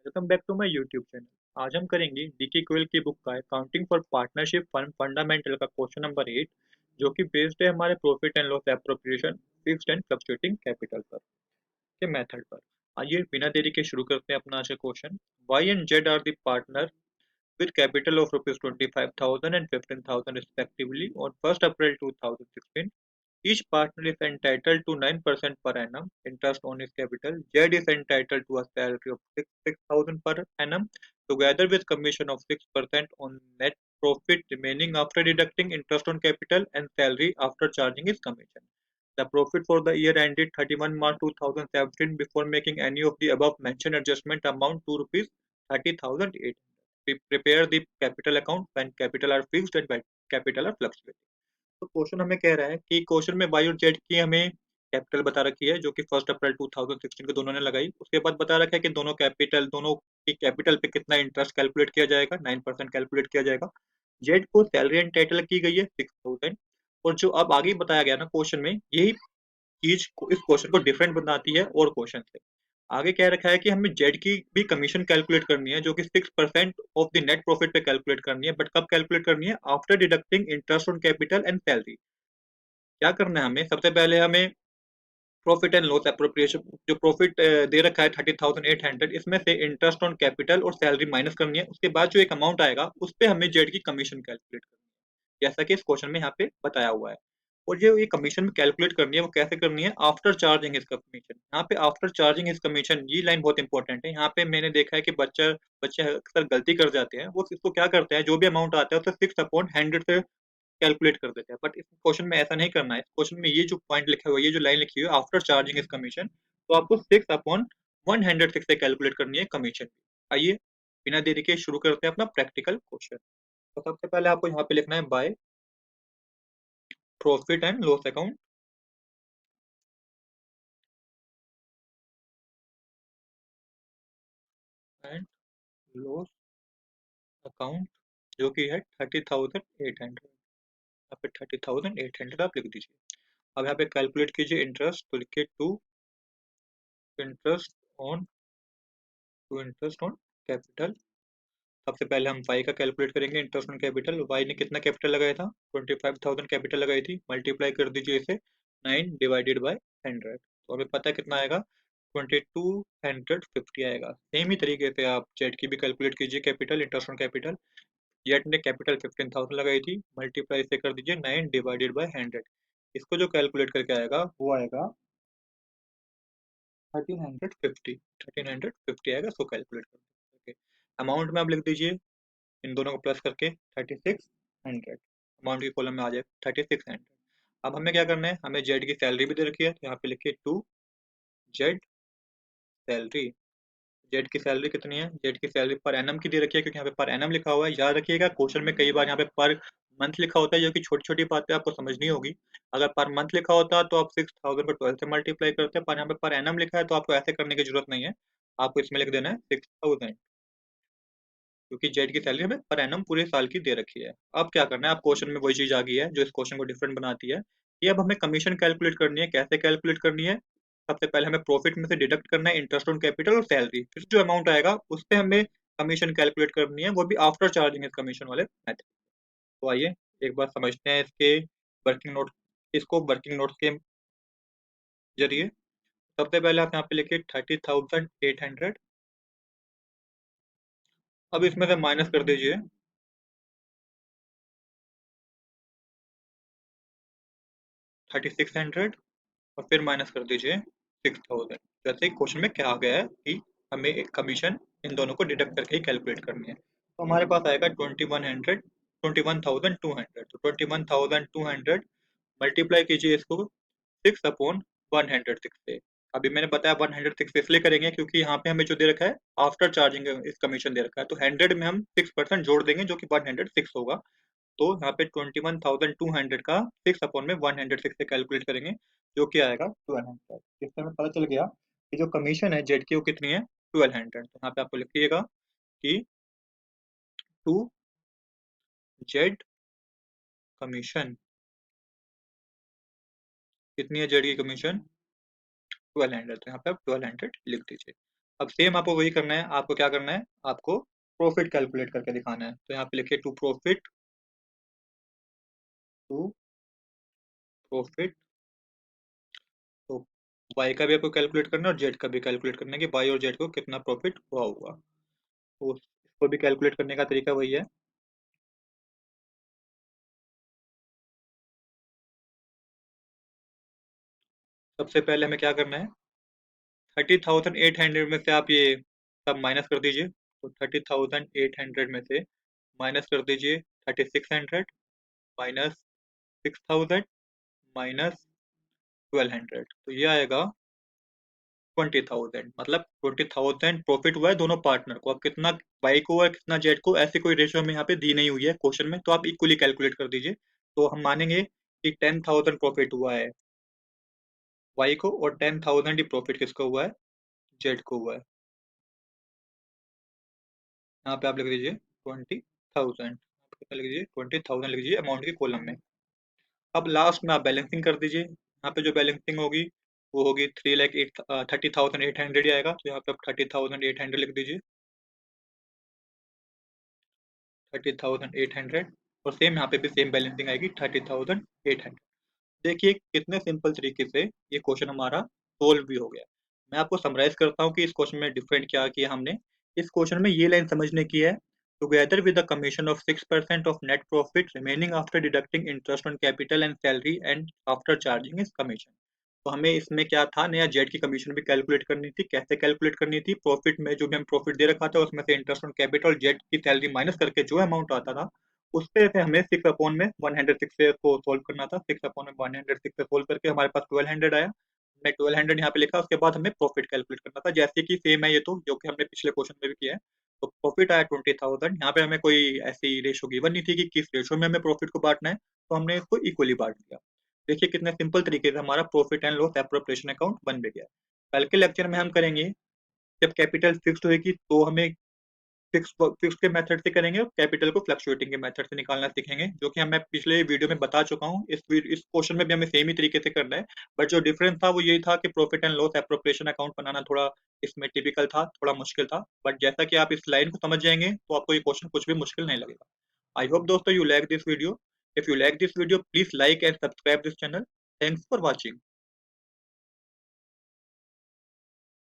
Welcome back to my YouTube channel. आज हम करेंगे डीके गोयल की बुक का accounting for partnership firm fundamental का क्वेश्चन नंबर 8, जो कि बेस्ड है हमारे profit and loss appropriation fixed and fluctuating capital पर के मेथड पर। आइए बिना देरी के शुरू करते हैं अपना आज का question. Y and Z are the partner with capital of rupees 25,000 and 15,000 respectively on 1st April 2016. Each partner is entitled to 9% per annum interest on his capital. Z is entitled to a salary of 6,000 per annum together with commission of 6% on net profit remaining after deducting interest on capital and salary after charging his commission. The profit for the year ended 31 March 2017 before making any of the above mentioned adjustment amount to rupees 30,008. Prepare the capital account when capital are fixed and when capital are fluctuating. तो question हमें कह रहा है कि question में Y और Z की हमें कैपिटल बता रखी है, जो कि 1 अप्रैल 2016 को दोनों ने लगाई। उसके बाद बता रखा है कि दोनों की कैपिटल पे कितना इंटरेस्ट कैलकुलेट किया जाएगा, 9% कैलकुलेट किया जाएगा। जेड को सैलरी एंड टाइटल की गई है 6,000। और जो अब आगे बताया गया ना क्वेश्चन में, यही चीज इस क्वेश्चन को डिफरेंट बनाती है और क्वेश्चन से। आगे कह रखा है कि हमें जेड की भी कमीशन कैलकुलेट करनी है, जो कि 6% ऑफ द नेट प्रॉफिट पे कैलकुलेट करनी है। बट कब कैलकुलेट करनी है? After deducting interest on capital and salary. क्या करना है हमें? सबसे पहले हमें प्रॉफिट एंड लॉस एप्रोप्रिएशन, जो प्रॉफिट दे रखा है 30,800, इसमें से इंटरेस्ट ऑन कैपिटल और सैलरी माइनस करनी है। उसके बाद जो एक अमाउंट आएगा उस पे हमें जेड की कमीशन कैलकुलेट करनी है, जैसा कि इस क्वेश्चन में यहाँ पे बताया हुआ है। और जो ये कमीशन कैलकुलेट करनी है वो कैसे करनी है? After charging is commission. यहाँ पे आफ्टर चार्जिंग इज कमीशन, ये लाइन बहुत इंपॉर्टेंट है। यहाँ पे मैंने देखा है कि बच्चे अक्सर गलती कर जाते हैं। वो इसको क्या करते हैं, जो भी अमाउंट आता है उसे 6/100 से कैलकुलेट कर देते हैं। बट इस क्वेश्चन में ऐसा नहीं करना है। इस क्वेश्चन में ये जो पॉइंट लिखा हुआ है, ये जो लाइन लिखी हुई है आफ्टर चार्जिंग इज कमीशन, तो आपको 6/106 से कैलकुलेट करनी है कमीशन। आइए बिना देरी के शुरू करते हैं अपना प्रैक्टिकल क्वेश्चन। तो सबसे पहले आपको यहाँ पे लिखना है by profit and loss account and loss account, जो कि है 30,800। यहाँ पे 30,800 आप लिख दीजिए। अब यहाँ पे कैलकुलेट कीजिए इंटरेस्ट, तो लिखिए interest on interest on capital. सबसे पहले हम वाई का कैलकुलेट करेंगे, इंटरेस्ट ऑन कैपिटल। वाई ने कितना कैपिटल लगाया था? 25,000 कैपिटल लगाई थी। मल्टीप्लाई कर दीजिए इसे 9/100। तो हमें पता है कितना आएगा, 2250 आएगा। सेम ही तरीके से आप जेड की भी कैलकुलेट कीजिए capital, interest on capital. Z ने कैपिटल 15,000 लगाई थी, मल्टीप्लाई से कर दीजिए 9/100। इसको जो कैलकुलेट करके आएगा वो आएगा 1350 आएगा। इसको कैलकुलेट करके अमाउंट में आप लिख दीजिए इन दोनों को प्लस करके 3600। अमाउंट की कॉलम में आ जाए 3600। अब हमें क्या करना है? हमें जेड की सैलरी भी दे रखी है, तो यहाँ पे लिखिए टू जेड सैलरी। जेड की सैलरी कितनी है? जेड की सैलरी पर एनम की दे रखी है, क्योंकि यहाँ पे पर एनम लिखा हुआ है। याद रखिएगा क्वेश्चन में कई बार यहाँ पे पर मंथ लिखा होता है, जो कि छोटी छोटी बातें आपको समझनी होगी। अगर पर मंथ लिखा होता तो आप 6,000 को 12 से मल्टीप्लाई करते हैं, पर यहाँ पे पर एनम लिखा है तो आपको ऐसे करने की जरूरत नहीं है। आपको इसमें लिख देना है 6,000, क्योंकि जेड की सैलरी हमें पर एनम पूरे साल की दे रखी है। अब क्या करना है? आप क्वेश्चन में वही चीज आ गई है जो इस क्वेश्चन को डिफरेंट बनाती है। ये अब हमें कमीशन कैलकुलेट करनी है। कैसे कैलकुलेट करनी है? सबसे पहले हमें प्रॉफिट में से डिडक्ट करना है इंटरेस्ट ऑन कैपिटल और सैलरी, फिर जो अमाउंट आएगा उस पे हमें कमीशन कैलकुलेट करनी है, वो भी आफ्टर चार्जिंग इस कमीशन वाले मेथड। तो आइए एक बार समझते हैं इसके वर्किंग नोट, इसको वर्किंग नोट्स के जरिए। सबसे पहले आप यहाँ पे लिखिए 30,800। अब इसमें से माइनस कर दीजिए 3,600 और फिर माइनस कर दीजिए 6,000। जैसे क्वेश्चन में क्या आ गया है कि हमें एक कमीशन इन दोनों को डिडक्ट करके ही कैलकुलेट करनी है। तो हमारे पास आएगा 21,200। तो 21,200 मल्टीप्लाई कीजिए इसको 6/106 से। अभी मैंने बताया 106 इसलिए करेंगे क्योंकि यहाँ पे हमें जो दे रखा है आफ्टर चार्जिंग इस कमीशन दे रखा है, तो 100 में हम 6% जोड़ देंगे, जो कि 106 होगा। तो यहाँ पे 21,200 का 6/106 से कैलकुलेट करेंगे, जो कि आएगा 1200। इससे हमें पता चल गया कि जो कमीशन है जेड की वो कितनी है, 1200। तो यहाँ पे आपको लिखिएगा कि टू जेड कमीशन, कितनी है जेड की कमीशन? 1200। तो यहाँ पे आप 1200 लिख दीजिए। अब सेम आपको वही करना है, आपको क्या करना है, आपको प्रॉफिट कैलकुलेट करके दिखाना है। तो यहाँ पे लिखिए टू प्रॉफिट, टू प्रॉफिट। तो वाई का भी आपको कैलकुलेट करना है और जेड का भी कैलकुलेट करना है कि वाई और जेड को कितना प्रॉफिट हुआ होगा। तो इसको भी कैलकुलेट करने का तरीका वही है। सबसे पहले हमें क्या करना है, 30,800 में से आप ये सब माइनस कर दीजिए। तो 30,800 में से माइनस कर दीजिए 3,600, माइनस 6,000, माइनस 1,200, तो ये आएगा 20,000। मतलब 20,000 प्रॉफिट हुआ है दोनों पार्टनर को। अब कितना वाई को और कितना जेड को, ऐसी कोई रेशियो हमें यहाँ पे दी नहीं हुई है क्वेश्चन में, तो आप इक्वली कैलकुलेट कर दीजिए। तो हम मानेंगे कि 10,000 प्रॉफिट हुआ है वाई को और 10,000 ही प्रॉफिट किसको हुआ है, जेड को हुआ है। यहाँ पे आप लिख दीजिए 20,000, लिख दीजिए 20,000, लिख दीजिए अमाउंट के कॉलम में। अब लास्ट में आप बैलेंसिंग कर दीजिए। यहाँ पे जो बैलेंसिंग होगी वो होगी 30,800 ही आएगा। तो यहाँ पे आप 30,800 लिख दीजिए, 30,800। और सेम यहाँ पे भी सेम बैलेंसिंग आएगी 30,800। देखिए कितने सिंपल तरीके से ये क्वेश्चन हमारा सोल्व भी हो गया। मैं आपको समराइज करता हूँ कि इस क्वेश्चन में डिफरेंट क्या किया हमने। इस क्वेश्चन में ये लाइन समझने की है, together with the commission of 6% of net profit remaining after deducting interest on capital and salary and after charging इस कमीशन। तो हमें इसमें क्या था, नया जेड की कमीशन भी कैलकुलेट करनी थी। कैसे कैलकुलेट करनी थी, प्रॉफिट में जो भी हम प्रॉफिट दे रखा था उसमें से इंटरेस्ट ऑन कैपिटल जेड की सैलरी माइनस करके जो अमाउंट आता था उसपे से हमें 6 अपॉन में 106 से इसको सोल्व करना था। 6 अपॉन में 106 से सोल्व करके हमारे पास 1200 आया। हमने 1200 यहाँ पे लिखा, उसके बाद हमें प्रॉफिट कैलकुलेट करना था, जैसे कि सेम है ये तो, जो कि हमने पिछले क्वेश्चन में भी किया है। तो प्रॉफिट आया 20,000। यहाँ पे हमें कोई ऐसी रेशो गिवन नहीं थी कि किस रेशो में हमें प्रॉफिट को बांटना है, तो हमने इसको इक्वली बांट दिया। देखिए कितने सिंपल तरीके से हमारा profit and loss appropriation account बन भी गया। कल के लेक्चर में हम करेंगे, जब कैपिटल फिक्स्ड होगी तो हमें फिक्स के मेथड से करेंगे और कैपिटल को फ्लक्चुएटिंग के मेथड से निकालना सीखेंगे, जो कि मैं पिछले वीडियो में बता चुका हूँ। इस क्वेश्चन में भी हमें सेम ही तरीके से करना है, बट जो डिफरेंस था वो यही था कि profit and loss appropriation account बनाना थोड़ा इसमें टिपिकल था, थोड़ा मुश्किल था। बट जैसा कि आप इस लाइन को समझ जाएंगे तो आपको ये क्वेश्चन कुछ भी मुश्किल नहीं लगेगा। आई होप दोस्तों you like this video. If you like this video please like and subscribe this channel. Thanks for watching.